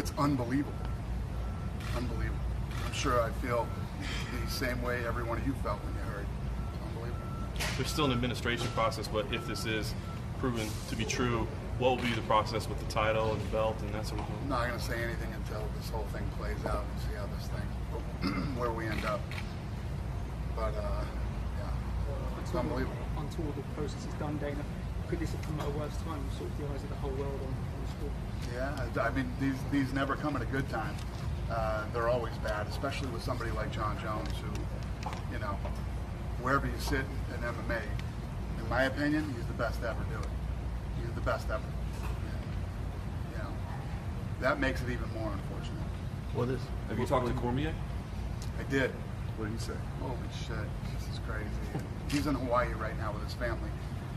It's unbelievable. Unbelievable. I'm sure I feel the same way every one of you felt when you heard. It's unbelievable. There's still an administration process, but if this is proven to be true, what will be the process with the title and the belt and that sort of thing? I'm not going to say anything until this whole thing plays out and see how this thing, where we end up. But, yeah, it's unbelievable. Until the process is done, Dana, could this have come at a worse time, sort of the eyes of the whole world on the sport? Yeah, I mean, these never come at a good time. They're always bad, especially with somebody like Jon Jones, who, you know, wherever you sit in MMA, in my opinion, he's the best to ever do it. He's the best ever. And, you know, that makes it even more unfortunate. Have you talked to Cormier? I did. What did he say? Holy shit, this is crazy. He's in Hawaii right now with his family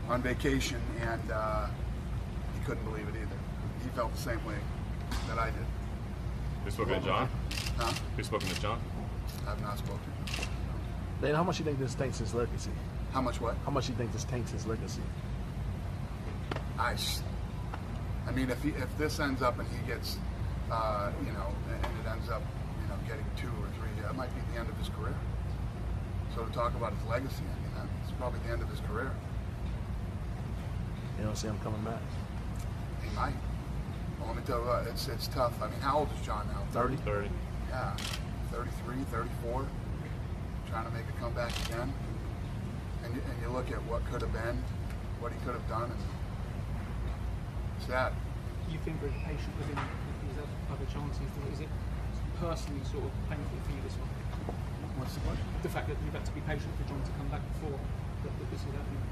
on vacation, and he couldn't believe it either. He felt the same way that I did. You've spoken to John? Huh? You've spoken to John? I've not spoken to him. Dana, how much do you think this taints his legacy? How much what? How much do you think this taints his legacy? I mean, if this ends up and he gets, you know, and it ends up, you know, getting 2 or 3, that might be the end of his career. So to talk about his legacy, I mean, that's probably the end of his career. You don't see him coming back? He might. Well, let me tell you what, it's tough. I mean, how old is John now? 30? 30. Yeah, 33, 34, trying to make a comeback again. And you look at what could have been, what he could have done, and it's sad. You think very patient with him, these other chances? Is it personally sort of painful for you, this one? What's the question? The fact that you've had to be patient for John to come back before that this is happening.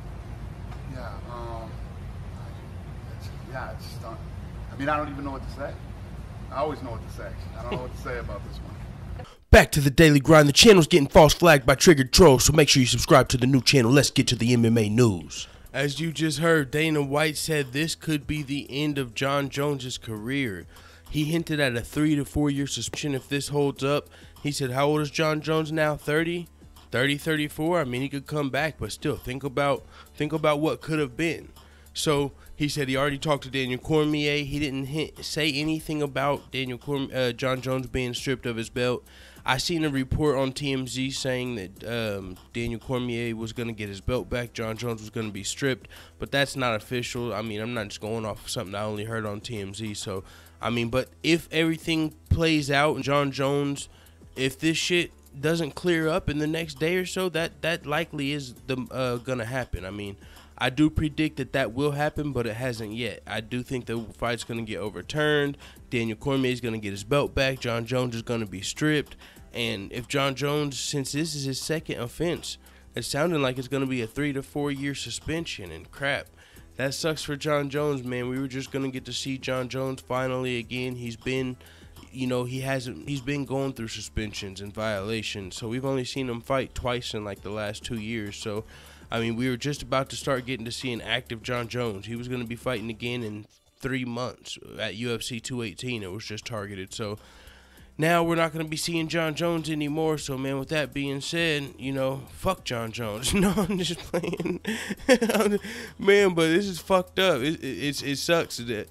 Yeah, it's stunning. I mean, I don't even know what to say. I always know what to say. I don't know what to say about this one. Back to the daily grind. The channel's getting false flagged by triggered trolls, so make sure you subscribe to the new channel. Let's get to the MMA news. As you just heard, Dana White said this could be the end of Jon Jones' career. He hinted at a 3 to 4 year suspension if this holds up. He said, how old is Jon Jones now? 30? 30, 34? I mean, he could come back, but still, think about what could have been. So he said he already talked to Daniel Cormier. He didn't say anything about Jon Jones being stripped of his belt. I seen a report on TMZ saying that Daniel Cormier was going to get his belt back. Jon Jones was going to be stripped, but that's not official. I mean, I'm not just going off of something I only heard on TMZ. So, I mean, but if everything plays out, Jon Jones, if this shit doesn't clear up in the next day or so, that likely is gonna happen. I mean, I do predict that will happen, but it hasn't yet. I do think the fight's going to get overturned. Daniel Cormier is going to get his belt back. Jon Jones is going to be stripped. And if Jon Jones, since this is his second offense, it's sounding like it's going to be a 3 to 4 year suspension. And crap, that sucks for Jon Jones, man. We were just going to get to see Jon Jones finally again. He's been, you know, he's been going through suspensions and violations. So we've only seen him fight twice in like the last 2 years. So I mean, we were just about to start getting to see an active Jon Jones. He was going to be fighting again in 3 months at UFC 218. It was just targeted. So now we're not going to be seeing Jon Jones anymore. So, man, with that being said, you know, fuck Jon Jones. No, I'm just playing. Man, but this is fucked up. It sucks that.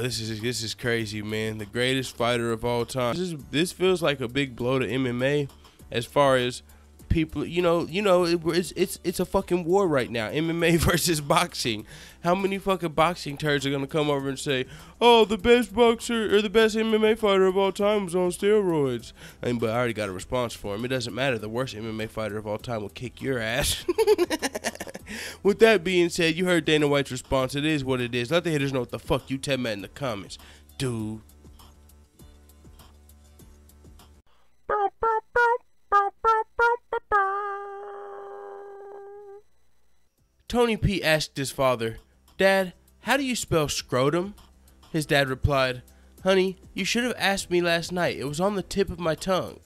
This is crazy, man. The greatest fighter of all time. This feels like a big blow to MMA as far as people, you know, it's a fucking war right now. MMA versus boxing. How many fucking boxing turds are gonna come over and say, "Oh, the best boxer or the best MMA fighter of all time was on steroids"? I mean, but I already got a response for him. It doesn't matter. The worst MMA fighter of all time will kick your ass. With that being said, you heard Dana White's response. It is what it is. Let the haters know what the fuck you tell me in the comments, dude. Tony P asked his father, "Dad, how do you spell scrotum?" His dad replied, "Honey, you should have asked me last night. It was on the tip of my tongue."